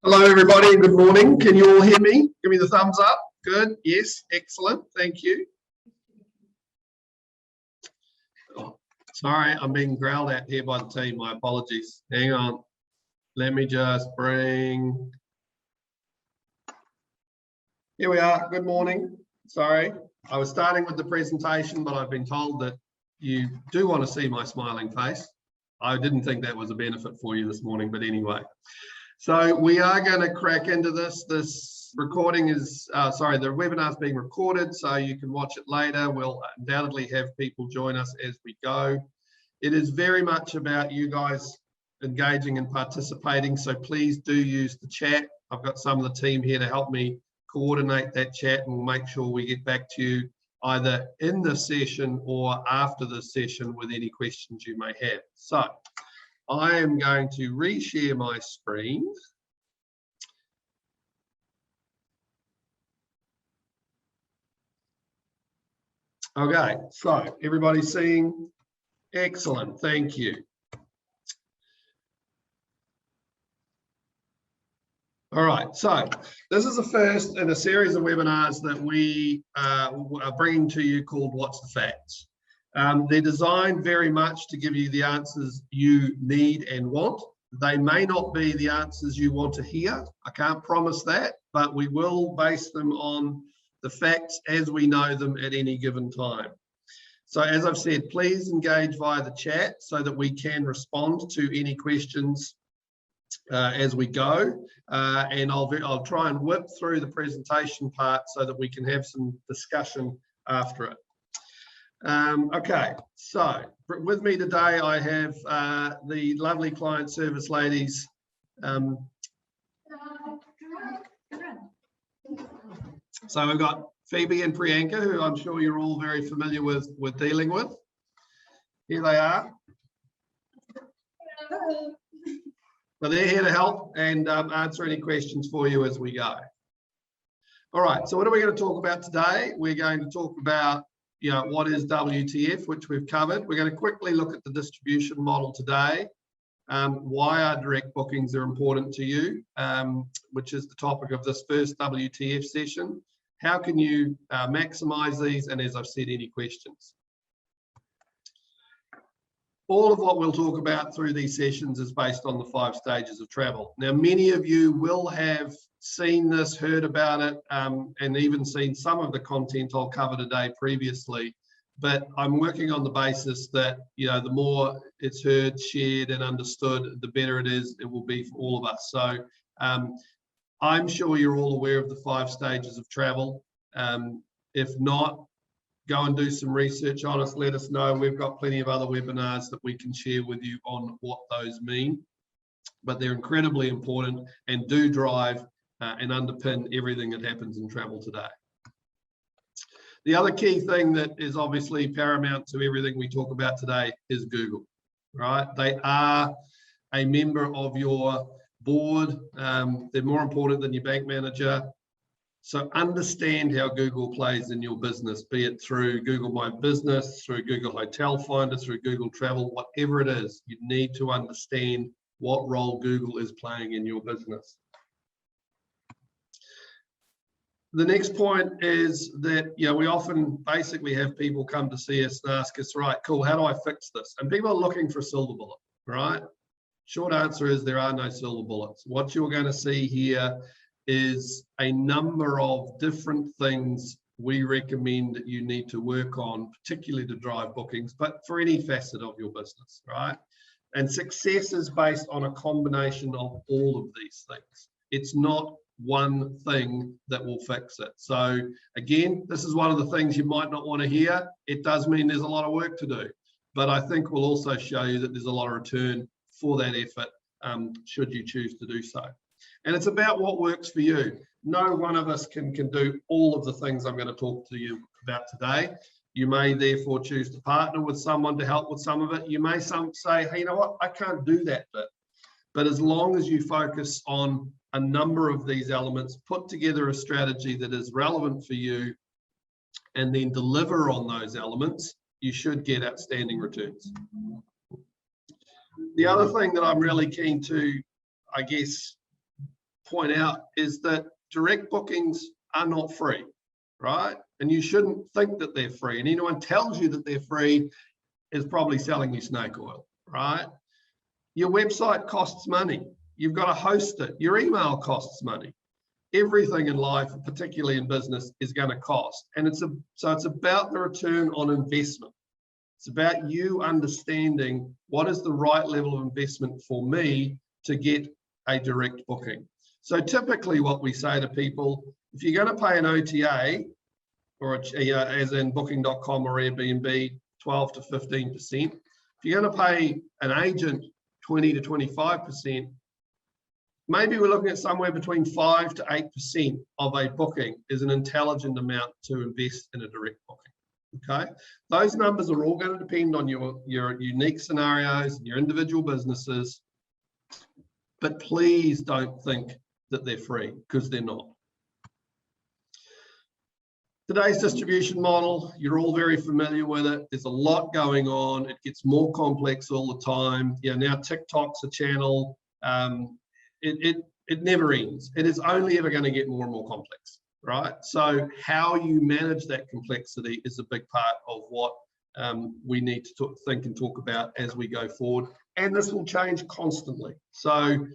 Hello everybody, good morning. Can you all hear me? Give me the thumbs up. Good, yes, excellent, thank you. Oh, sorry, I'm being growled at here by the team, my apologies. Hang on, let me just bring... Here we are, good morning. Sorry, I was starting with the presentation, but I've been told that you do want to see my smiling face. I didn't think that was a benefit for you this morning, but anyway. So we are going to crack into this. This recording is, the webinar is being recorded, so you can watch it later. We'll undoubtedly have people join us as we go. It is very much about you guys engaging and participating, so please do use the chat. I've got some of the team here to help me coordinate that chat, and we'll make sure we get back to you either in the session or after the session with any questions you may have. So I am going to reshare my screen. Okay, so everybody seeing? Excellent, thank you. All right, so this is the first in a series of webinars that we are bringing to you called What's the Facts? They're designed very much to give you the answers you need and want. They may not be the answers you want to hear. I can't promise that, but we will base them on the facts as we know them at any given time. So as I've said, please engage via the chat so that we can respond to any questions as we go. And I'll try and whip through the presentation part so that we can have some discussion after it. Okay, so with me today I have the lovely client service ladies. So we've got Phoebe and Priyanka, who I'm sure you're all very familiar with dealing with. Here they are. So they're here to help and answer any questions for you as we go. All right, so what are we going to talk about today? We're going to talk about what is WTF, which we've covered. We're going to quickly look at the distribution model today, why our direct bookings are important to you, which is the topic of this first WTF session. How can you maximize these? And as I've said, any questions. All of what we'll talk about through these sessions is based on the 5 stages of travel. Now, many of you will have seen this, heard about it, and even seen some of the content I'll cover today previously, but I'm working on the basis that, the more it's heard, shared, and understood, the better it will be for all of us. So I'm sure you're all aware of the 5 stages of travel. If not, go and do some research on us, let us know. We've got plenty of other webinars that we can share with you on what those mean, but they're incredibly important and do drive and underpin everything that happens in travel today. The other key thing that is obviously paramount to everything we talk about today is Google, right? They are a member of your board. They're more important than your bank manager. So understand how Google plays in your business, be it through Google My Business, through Google Hotel Finder, through Google Travel, whatever it is, you need to understand what role Google is playing in your business. The next point is that, we often basically have people come to see us and ask us, right, cool, how do I fix this? And people are looking for a silver bullet, right? Short answer is there are no silver bullets. What you're going to see here is a number of different things we recommend that you need to work on, particularly to drive bookings, but for any facet of your business, right? And success is based on a combination of all of these things. It's not one thing that will fix it. So again, this is one of the things you might not want to hear. It does mean there's a lot of work to do, but I think we'll also show you that there's a lot of return for that effort, should you choose to do so. And it's about what works for you. No one of us can do all of the things I'm going to talk to you about today. You may therefore choose to partner with someone to help with some of it. You may say, hey, you know what, I can't do that bit. But as long as you focus on a number of these elements, put together a strategy that is relevant for you, and then deliver on those elements, you should get outstanding returns. The other thing that I'm really keen to, I guess, point out is that direct bookings are not free, right? And you shouldn't think that they're free. And anyone tells you that they're free is probably selling you snake oil, right? Your website costs money. You've got to host it. Your email costs money. Everything in life, particularly in business, is going to cost. And so it's about the return on investment. It's about you understanding what is the right level of investment for me to get a direct booking. So typically what we say to people, if you're going to pay an OTA, or as in booking.com or Airbnb, 12 to 15%, if you're going to pay an agent 20 to 25%, maybe we're looking at somewhere between 5 to 8% of a booking is an intelligent amount to invest in a direct booking. Okay, those numbers are all going to depend on your unique scenarios and your individual businesses, but please don't think that they're free, because they're not. Today's distribution model, you're all very familiar with it. There's a lot going on. It gets more complex all the time. Now TikTok's a channel. It never ends. It is only ever going to get more and more complex, right? So how you manage that complexity is a big part of what we need to think and talk about as we go forward. And this will change constantly. So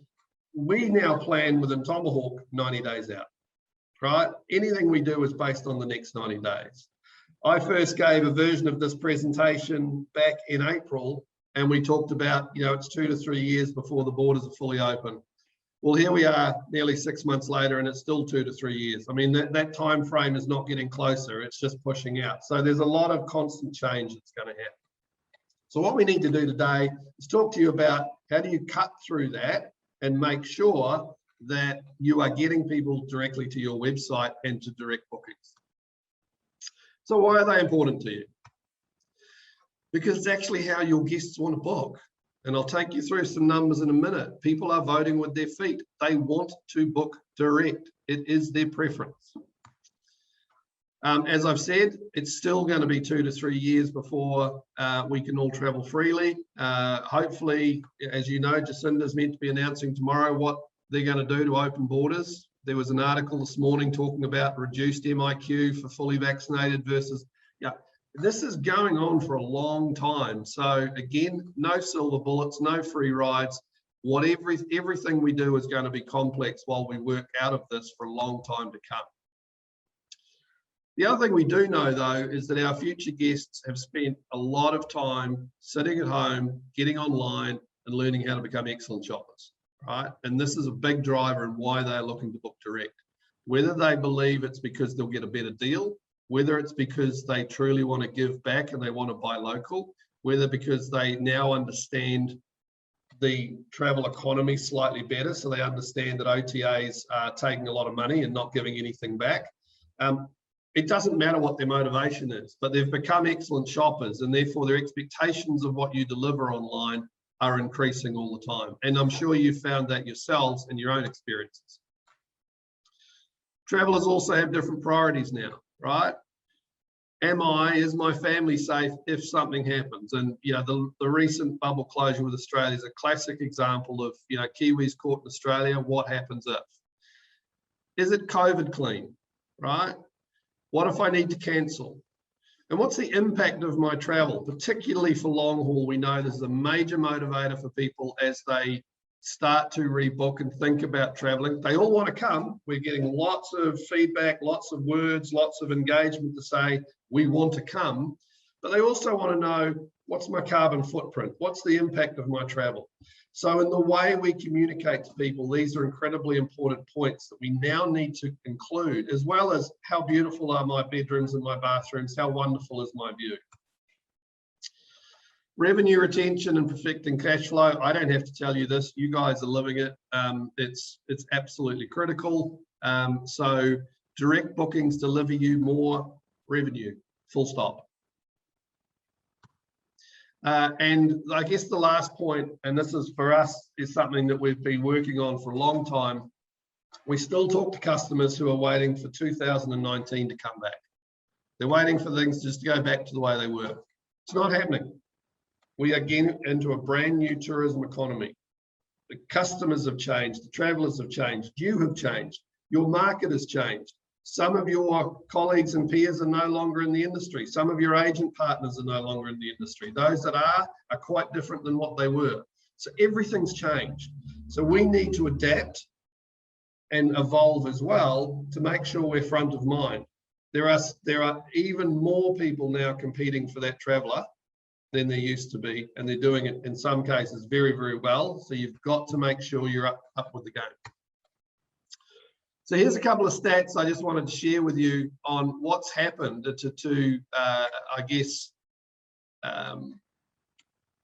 we now plan within Tomahawk 90 days out, right? Anything we do is based on the next 90 days. I first gave a version of this presentation back in April, and we talked about, it's 2 to 3 years before the borders are fully open. Well, here we are nearly 6 months later, and it's still 2 to 3 years. I mean, that time frame is not getting closer, it's just pushing out. So there's a lot of constant change that's going to happen. So what we need to do today is talk to you about how do you cut through that and make sure that you are getting people directly to your website and to direct bookings. So why are they important to you? Because it's actually how your guests want to book. And I'll take you through some numbers in a minute. People are voting with their feet. They want to book direct. It is their preference. As I've said, it's still going to be 2 to 3 years before we can all travel freely. Hopefully, as you know, Jacinda's meant to be announcing tomorrow what they're going to do to open borders. There was an article this morning talking about reduced MIQ for fully vaccinated versus, this is going on for a long time. So again, no silver bullets, no free rides. Everything we do is going to be complex while we work out of this for a long time to come. The other thing we do know, though, is that our future guests have spent a lot of time sitting at home, getting online, and learning how to become excellent shoppers, right? And this is a big driver in why they're looking to book direct. Whether they believe it's because they'll get a better deal, whether it's because they truly want to give back and they want to buy local, whether because they now understand the travel economy slightly better, so they understand that OTAs are taking a lot of money and not giving anything back. It doesn't matter what their motivation is, but they've become excellent shoppers, and therefore their expectations of what you deliver online are increasing all the time. And I'm sure you've found that yourselves in your own experiences. Travelers also have different priorities now, right? Is my family safe if something happens? And the recent bubble closure with Australia is a classic example of Kiwis caught in Australia. What happens if? Is it COVID clean, right? What if I need to cancel? And what's the impact of my travel, particularly for long haul? We know this is a major motivator for people as they start to rebook and think about traveling. They all want to come. We're getting lots of feedback, lots of words, lots of engagement to say we want to come, but they also want to know, what's my carbon footprint? What's the impact of my travel? So in the way we communicate to people, these are incredibly important points that we now need to include, as well as how beautiful are my bedrooms and my bathrooms, how wonderful is my view. Revenue retention and perfecting cash flow. I don't have to tell you this, you guys are living it. It's absolutely critical. So direct bookings deliver you more revenue, full stop. And I guess the last point, and this is for us, is something that we've been working on for a long time. We still talk to customers who are waiting for 2019 to come back. They're waiting for things just to go back to the way they were. It's not happening. We are getting into a brand new tourism economy. The customers have changed, the travelers have changed, you have changed, your market has changed. Some of your colleagues and peers are no longer in the industry. Some of your agent partners are no longer in the industry. Those that are quite different than what they were. So everything's changed. So we need to adapt and evolve as well to make sure we're front of mind. There are even more people now competing for that traveler than there used to be, and they're doing it in some cases very, very well. So you've got to make sure you're up with the game. So here's a couple of stats I just wanted to share with you on what's happened to I guess,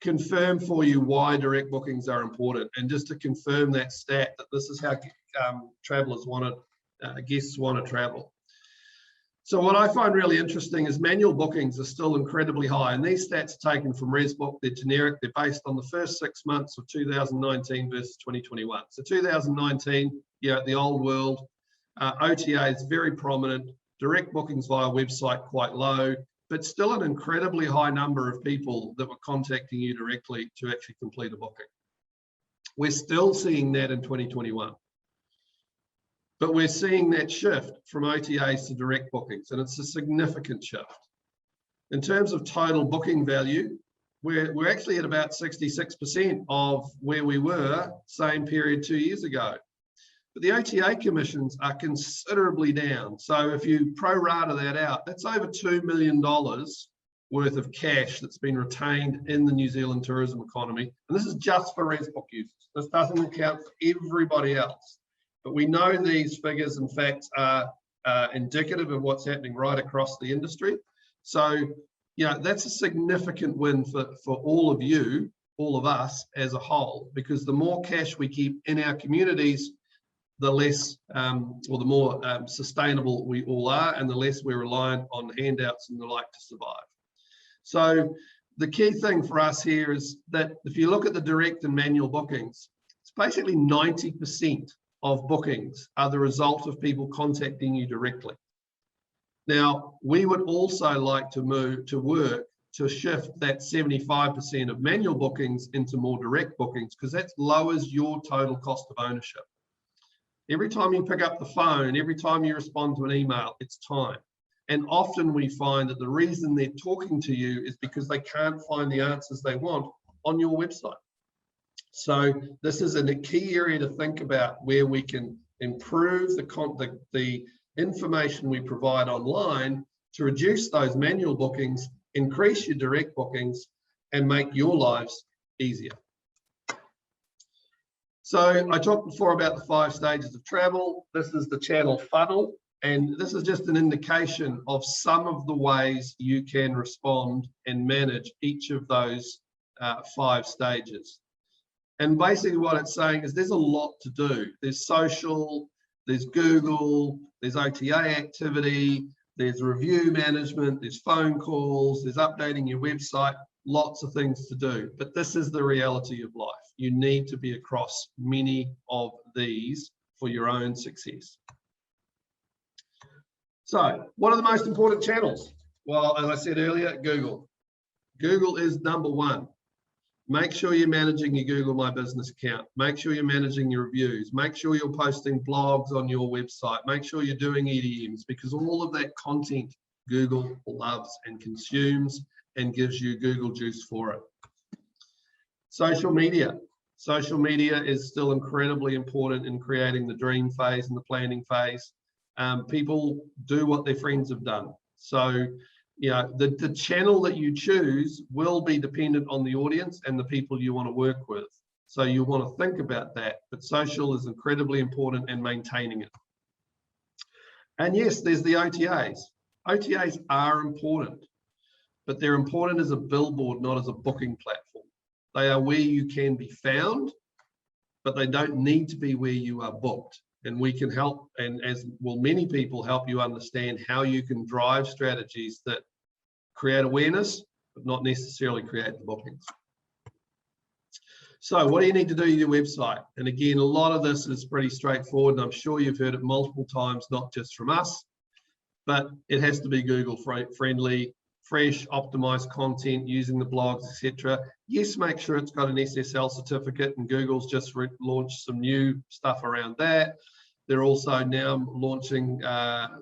confirm for you why direct bookings are important, and just to confirm that stat that this is how travelers guests want to travel. So what I find really interesting is manual bookings are still incredibly high, and these stats are taken from ResBook. They're generic. They're based on the first 6 months of 2019 versus 2021. So 2019, yeah, the old world, OTA is very prominent. Direct bookings via website quite low, but still an incredibly high number of people that were contacting you directly to actually complete a booking. We're still seeing that in 2021. But we're seeing that shift from OTAs to direct bookings, and it's a significant shift. In terms of total booking value, we're actually at about 66% of where we were same period 2 years ago. But the OTA commissions are considerably down. So if you pro rata that out, that's over $2 million worth of cash that's been retained in the New Zealand tourism economy. And this is just for ResBook users. This doesn't account for everybody else. But we know these figures and facts are indicative of what's happening right across the industry. So, you know, that's a significant win for all of you, all of us as a whole, because the more cash we keep in our communities, the less or the more sustainable we all are, and the less we're reliant on handouts and the like to survive. So the key thing for us here is that if you look at the direct and manual bookings, it's basically 90% of bookings are the result of people contacting you directly. Now, we would also like to work to shift that 75% of manual bookings into more direct bookings, because that lowers your total cost of ownership. Every time you pick up the phone, every time you respond to an email, it's time. And often we find that the reason they're talking to you is because they can't find the answers they want on your website. So this is a key area to think about, where we can improve the information we provide online to reduce those manual bookings, increase your direct bookings, and make your lives easier. So I talked before about the 5 stages of travel. This is the channel funnel, and this is just an indication of some of the ways you can respond and manage each of those 5 stages. And basically what it's saying is there's a lot to do. There's social, there's Google, there's OTA activity, there's review management, there's phone calls, there's updating your website, lots of things to do. But this is the reality of life. You need to be across many of these for your own success. So what are the most important channels? Well, as I said earlier, Google. Google is #1. Make sure you're managing your Google My Business account. Make sure you're managing your reviews. Make sure you're posting blogs on your website. Make sure you're doing EDMs, because all of that content Google loves and consumes and gives you Google juice for it. Social media. Social media is still incredibly important in creating the dream phase and the planning phase. People do what their friends have done. So, you know, the channel that you choose will be dependent on the audience and the people you want to work with. So you want to think about that, but social is incredibly important, and maintaining it. And yes, there's the OTAs. OTAs are important, but they're important as a billboard, not as a booking platform. They are where you can be found, but they don't need to be where you are booked. And we can help, and as will many people, help you understand how you can drive strategies that create awareness, but not necessarily create the bookings. So what do you need to do to your website? And again, a lot of this is pretty straightforward, and I'm sure you've heard it multiple times, not just from us, but it has to be Google friendly, fresh, optimized content using the blogs, etc. Yes, make sure it's got an SSL certificate, and Google's just launched some new stuff around that. They're also now launching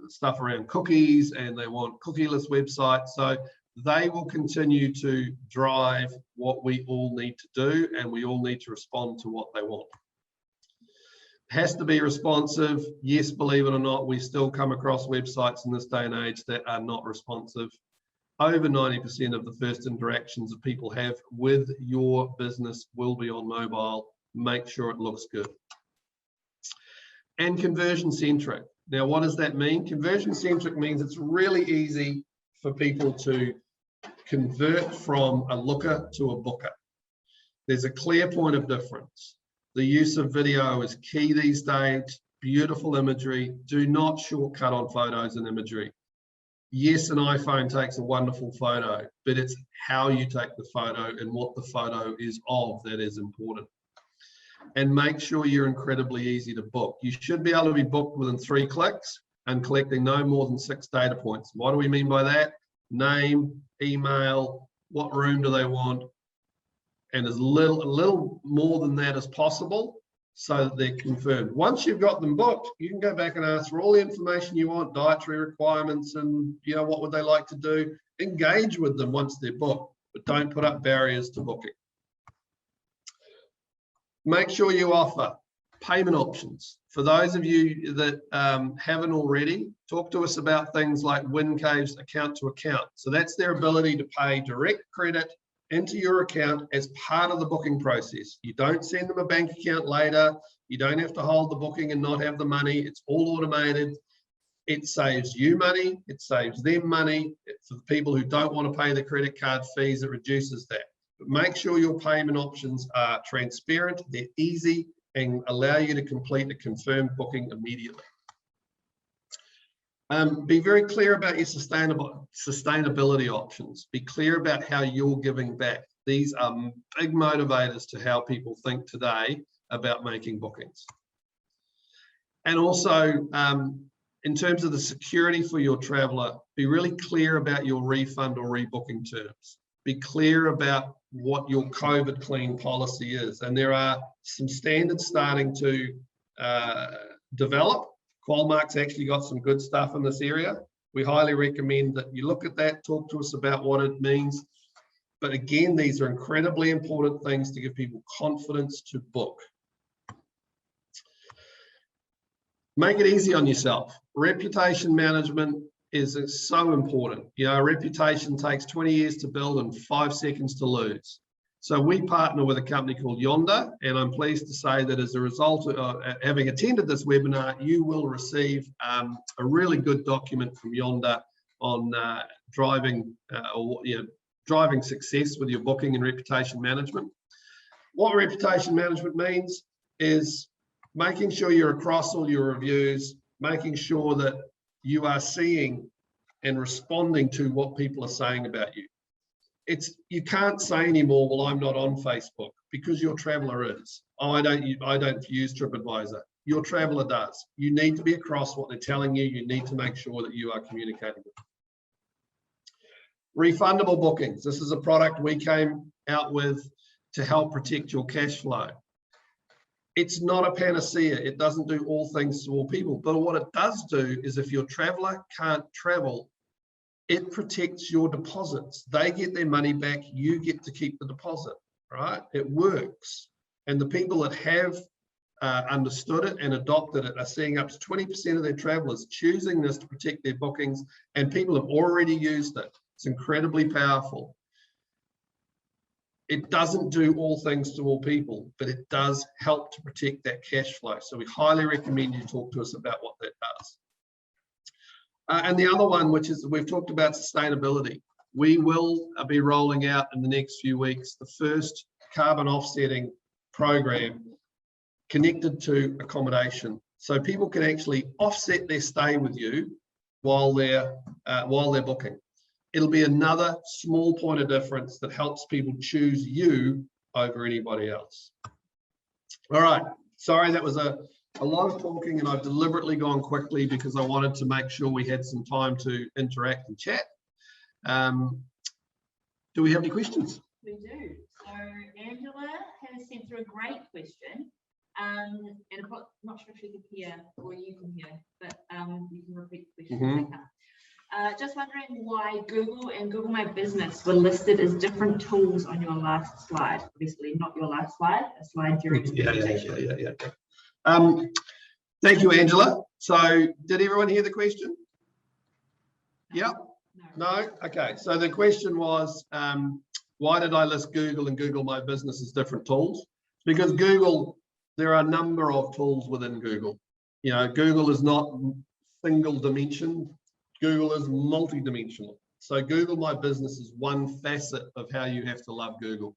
stuff around cookies, and they want cookieless websites. So they will continue to drive what we all need to do, and we all need to respond to what they want. Has to be responsive. Yes, believe it or not, we still come across websites in this day and age that are not responsive. Over 90% of the first interactions that people have with your business will be on mobile. Make sure it looks good. And conversion centric. Now, what does that mean? Conversion centric means it's really easy for people to convert from a looker to a booker. There's a clear point of difference. The use of video is key these days. Beautiful imagery. Do not shortcut on photos and imagery. Yes, an iPhone takes a wonderful photo, but it's how you take the photo and what the photo is of that is important. And make sure you're incredibly easy to book. You should be able to be booked within 3 clicks and collecting no more than 6 data points. What do we mean by that? Name, email, what room do they want, and a little more than that as possible so that they're confirmed. Once you've got them booked, you can go back and ask for all the information you want, dietary requirements, and what would they like to do. Engage with them once they're booked, but don't put up barriers to booking. Make sure you offer payment options. For those of you that haven't already, talk to us about things like WinCave's account to account. So that's their ability to pay direct credit into your account as part of the booking process. You don't send them a bank account later. You don't have to hold the booking and not have the money. It's all automated. It saves you money. It saves them money. For the people who don't want to pay the credit card fees, it reduces that. But make sure your payment options are transparent, they're easy, and allow you to complete a confirmed booking immediately. Be very clear about your sustainability options. Be clear about how you're giving back. These are big motivators to how people think today about making bookings. And also, in terms of the security for your traveler, be really clear about your refund or rebooking terms. Be clear about what your COVID clean policy is. And there are some standards starting to develop. Qualmark's actually got some good stuff in this area. We highly recommend that you look at that, talk to us about what it means. But again, these are incredibly important things to give people confidence to book. Make it easy on yourself. Reputation management is so important. A reputation takes 20 years to build and 5 seconds to lose. So we partner with a company called Yonder, and I'm pleased to say that as a result of having attended this webinar, you will receive a really good document from Yonder on driving success with your booking and reputation management. What reputation management means is making sure you're across all your reviews, making sure that you are seeing and responding to what people are saying about you. You can't say anymore, well, I'm not on Facebook, because your traveler is. Oh, I don't use TripAdvisor. Your traveler does. You need to be across what they're telling you. You need to make sure that you are communicating with them. Refundable bookings. This is a product we came out with to help protect your cash flow. It's not a panacea. It doesn't do all things to all people. But what it does do is if your traveler can't travel, it protects your deposits. They get their money back, you get to keep the deposit, right? It works. And the people that have understood it and adopted it are seeing up to 20% of their travelers choosing this to protect their bookings, and people have already used it. It's incredibly powerful. It doesn't do all things to all people, but it does help to protect that cash flow. So we highly recommend you talk to us about what that does. And the other one, which is we've talked about sustainability. We will be rolling out in the next few weeks the first carbon offsetting program connected to accommodation. So people can actually offset their stay with you while they're booking. It'll be another small point of difference that helps people choose you over anybody else. All right, sorry, that was a lot of talking, and I've deliberately gone quickly because I wanted to make sure we had some time to interact and chat. Do we have any questions? We do. So Angela has sent through a great question. And I'm not sure if she can hear or you can hear, but you can repeat the question. Just wondering why Google and Google My Business were listed as different tools on your last slide. Obviously not your last slide, a slide during the presentation. Thank you, Angela. So did everyone hear the question? Yeah? No? Okay. So the question was, why did I list Google and Google My Business as different tools? Because Google, there are a number of tools within Google. You know, Google is not single dimension. Google is multi-dimensional. So Google My Business is one facet of how you have to love Google.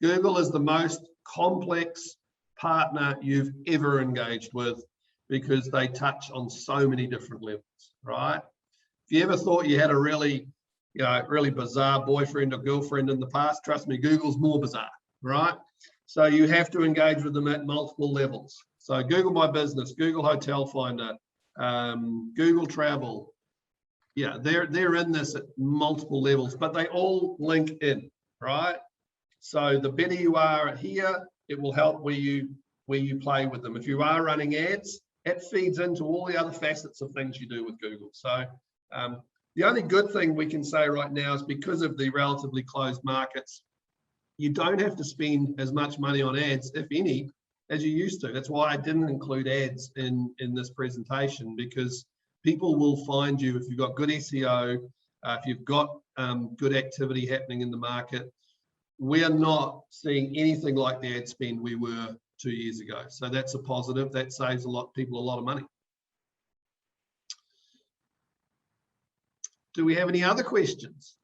Google is the most complex partner you've ever engaged with because they touch on so many different levels, right? If you ever thought you had a really, really bizarre boyfriend or girlfriend in the past, trust me, Google's more bizarre, right? So you have to engage with them at multiple levels. So Google My Business, Google Hotel Finder, Google Travel, yeah, they're in this at multiple levels, but they all link in, right? So the better you are here, it will help where you play with them. If you are running ads, it feeds into all the other facets of things you do with Google. So the only good thing we can say right now is because of the relatively closed markets, you don't have to spend as much money on ads, if any, as you used to. That's why I didn't include ads in this presentation, because people will find you if you've got good SEO, if you've got good activity happening in the market. We are not seeing anything like the ad spend we were 2 years ago. So that's a positive. That saves people a lot of money. Do we have any other questions?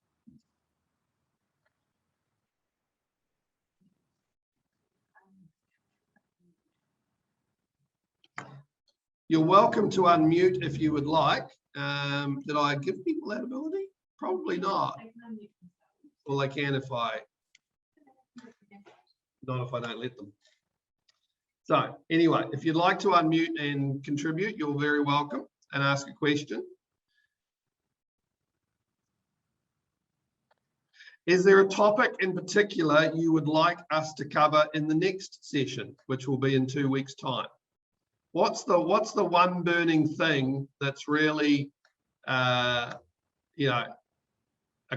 You're welcome to unmute if you would like. Did I give people that ability? Probably not. Well, they can if I don't let them. So anyway, if you'd like to unmute and contribute, you're very welcome and ask a question. Is there a topic in particular you would like us to cover in the next session, which will be in 2 weeks' time? What's the one burning thing that's really, a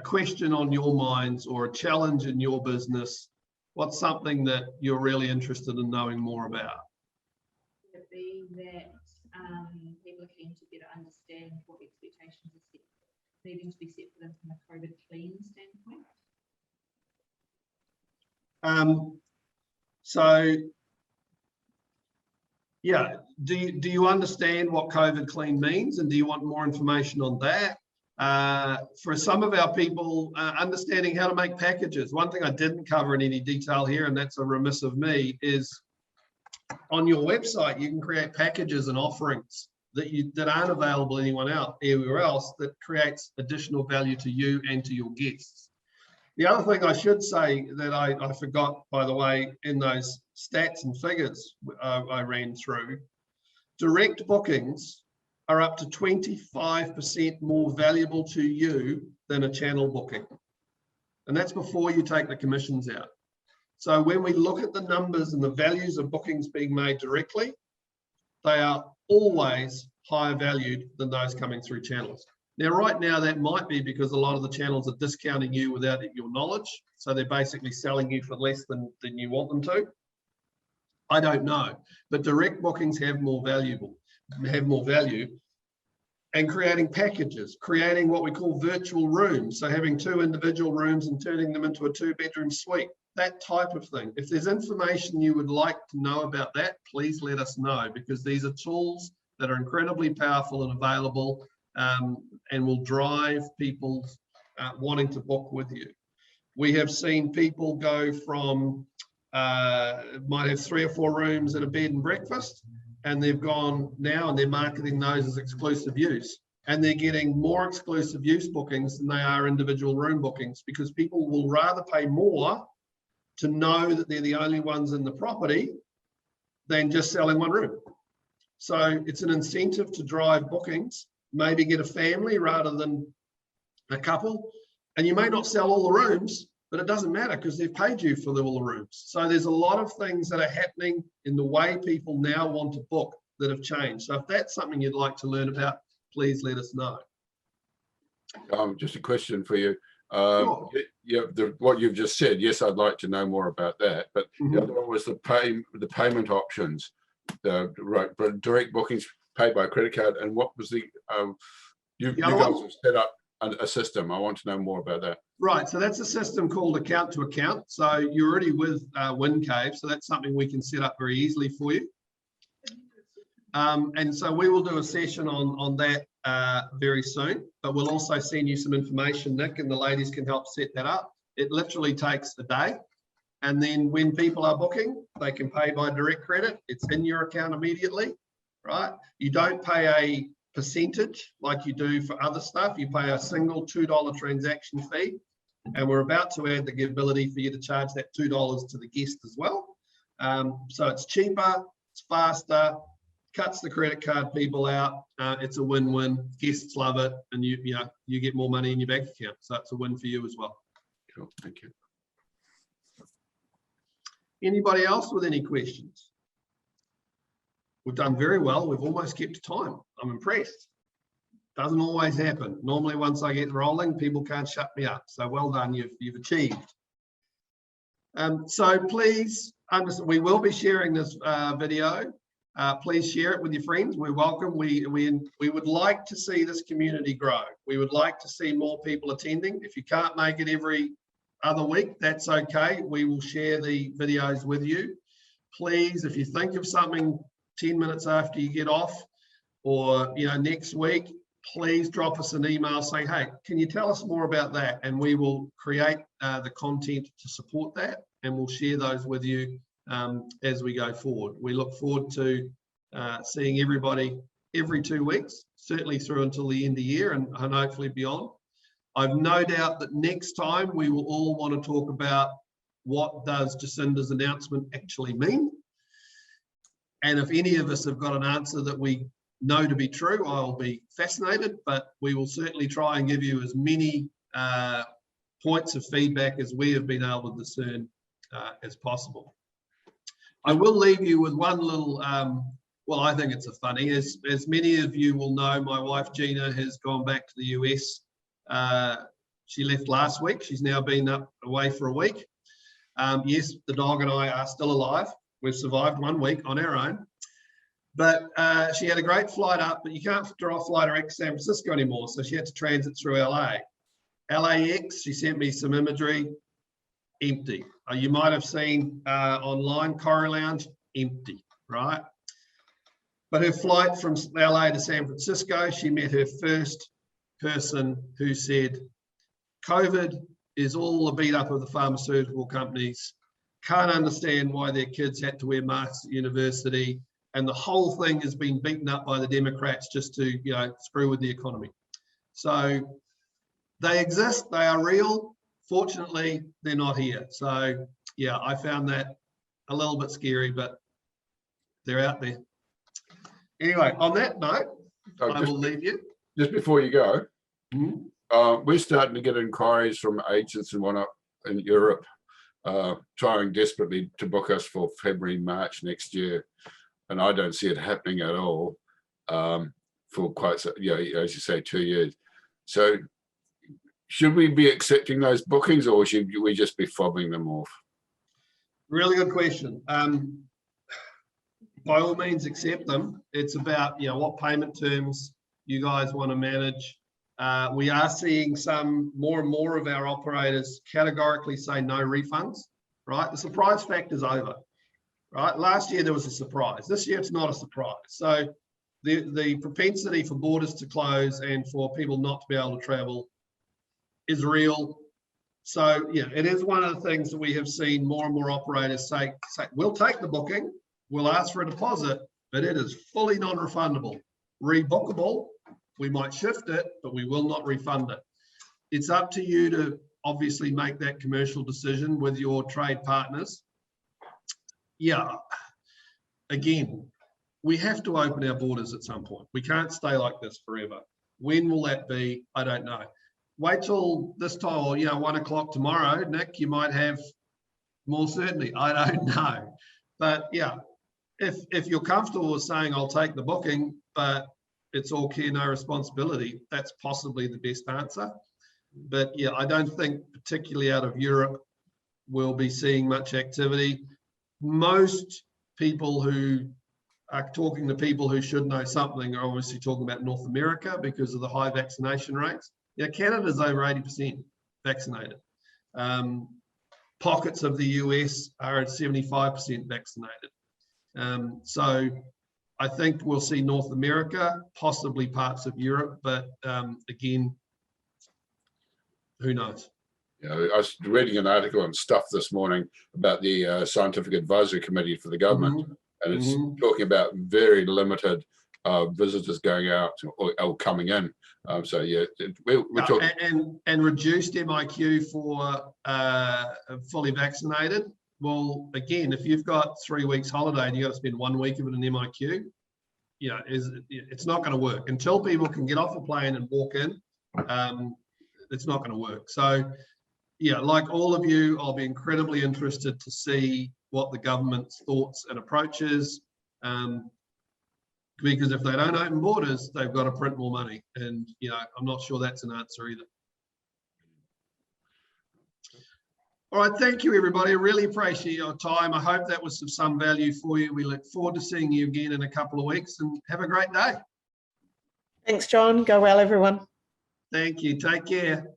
question on your minds or a challenge in your business? What's something that you're really interested in knowing more about? Would it be that people are keen to better understand what expectations are needing to be set for them from a COVID clean standpoint? So, yeah, do you understand what COVID clean means, and do you want more information on that? For some of our people, understanding how to make packages. One thing I didn't cover in any detail here, and that's a remiss of me, is on your website you can create packages and offerings that aren't available anywhere else, that creates additional value to you and to your guests. The other thing I should say that I forgot, by the way, in those stats and figures I ran through, direct bookings are up to 25% more valuable to you than a channel booking. And that's before you take the commissions out. So when we look at the numbers and the values of bookings being made directly, they are always higher valued than those coming through channels. Now, right now, that might be because a lot of the channels are discounting you without your knowledge. So they're basically selling you for less than you want them to. I don't know, but direct bookings have more value, and creating packages, creating what we call virtual rooms. So having 2 individual rooms and turning them into a 2-bedroom suite, that type of thing. If there's information you would like to know about that, please let us know, because these are tools that are incredibly powerful and available, and will drive people wanting to book with you. We have seen people go from, might have 3 or 4 rooms at a bed and breakfast, and they've gone now and they're marketing those as exclusive use. And they're getting more exclusive use bookings than they are individual room bookings, because people will rather pay more to know that they're the only ones in the property than just selling 1 room. So it's an incentive to drive bookings, maybe get a family rather than a couple. And you may not sell all the rooms, but it doesn't matter because they've paid you for all the rooms. So there's a lot of things that are happening in the way people now want to book that have changed. So if that's something you'd like to learn about, please let us know. Just a question for you. Sure. Yeah, what you've just said, yes, I'd like to know more about that. But the other one was the payment options, the direct bookings paid by credit card, and what was the you guys have set up a system. I want to know more about that. Right, so that's a system called account to account. So you're already with WinCave, so that's something we can set up very easily for you. And so we will do a session on that very soon, but we'll also send you some information, Nick, and the ladies can help set that up. It literally takes a day. And then when people are booking, they can pay by direct credit. It's in your account immediately, right? You don't pay a percentage like you do for other stuff. You pay a single $2 transaction fee. And we're about to add the ability for you to charge that $2 to the guest as well. So it's cheaper, it's faster, cuts the credit card people out. It's a win-win. Guests love it, and you get more money in your bank account. So it's a win for you as well. Cool, thank you. Anybody else with any questions? We've done very well. We've almost kept to time. I'm impressed. Doesn't always happen. Normally, once I get rolling, people can't shut me up. So well done, you've achieved. So please, we will be sharing this video. Please share it with your friends. We're welcome. We would like to see this community grow. We would like to see more people attending. If you can't make it every other week, that's okay. We will share the videos with you. Please, if you think of something 10 minutes after you get off, or next week, please drop us an email saying, hey, can you tell us more about that? And we will create the content to support that, and we'll share those with you as we go forward. We look forward to seeing everybody every 2 weeks, certainly through until the end of the year and hopefully beyond. I've no doubt that next time we will all want to talk about what does Jacinda's announcement actually mean. And if any of us have got an answer that we know to be true, I'll be fascinated, but we will certainly try and give you as many points of feedback as we have been able to discern as possible. I will leave you with one little, well, I think it's a funny, as many of you will know, my wife Gina has gone back to the US. She left last week. She's now been away for a week. Yes, the dog and I are still alive. We've survived 1 week on our own. But she had a great flight up, but you can't fly direct to San Francisco anymore. So she had to transit through LA. LAX, she sent me some imagery, empty. You might have seen online, Corrie Lounge, empty, right? But her flight from LA to San Francisco, she met her first person who said, COVID is all the beat up of the pharmaceutical companies, can't understand why their kids had to wear masks at university, and the whole thing has been beaten up by the Democrats just to, screw with the economy. So they exist, they are real. Fortunately, they're not here. So yeah, I found that a little bit scary, but they're out there. Anyway, on that note, I will leave you. Just before you go, we're starting to get inquiries from agents and whatnot in Europe, trying desperately to book us for February, March next year. And I don't see it happening at all for quite, as you say, 2 years. So should we be accepting those bookings, or should we just be fobbing them off? Really good question. By all means, accept them. It's about what payment terms you guys want to manage. We are seeing more and more of our operators categorically say no refunds. Right, the surprise factor is over. Right, last year there was a surprise. This year it's not a surprise. So the propensity for borders to close and for people not to be able to travel is real. So yeah, it is one of the things that we have seen more and more operators say we'll take the booking, we'll ask for a deposit, but it is fully non-refundable. Rebookable, we might shift it, but we will not refund it. It's up to you to obviously make that commercial decision with your trade partners. Yeah, again, we have to open our borders at some point. We can't stay like this forever. When will that be? I don't know. wait till this time, or 1 o'clock tomorrow, Nick, you might have more certainty. I don't know. But yeah, if you're comfortable with saying I'll take the booking, but it's all care, no responsibility, that's possibly the best answer. But yeah, I don't think particularly out of Europe we'll be seeing much activity. Most people who are talking to people who should know something are obviously talking about North America because of the high vaccination rates. Yeah, Canada's over 80% vaccinated. Pockets of the US are at 75% vaccinated. So I think we'll see North America, possibly parts of Europe, but again, who knows? Yeah, I was reading an article on Stuff this morning about the Scientific Advisory Committee for the government, and it's talking about very limited visitors going out or coming in. So yeah, we're talking and reduced MIQ for fully vaccinated. Well, again, if you've got 3 weeks holiday and you got to spend 1 week of it in MIQ, it's not going to work until people can get off a plane and walk in. It's not going to work. So yeah, like all of you, I'll be incredibly interested to see what the government's thoughts and approaches. Because if they don't open borders, they've got to print more money. And, I'm not sure that's an answer either. All right, thank you, everybody. I really appreciate your time. I hope that was of some value for you. We look forward to seeing you again in a couple of weeks, and have a great day. Thanks, John. Go well, everyone. Thank you. Take care.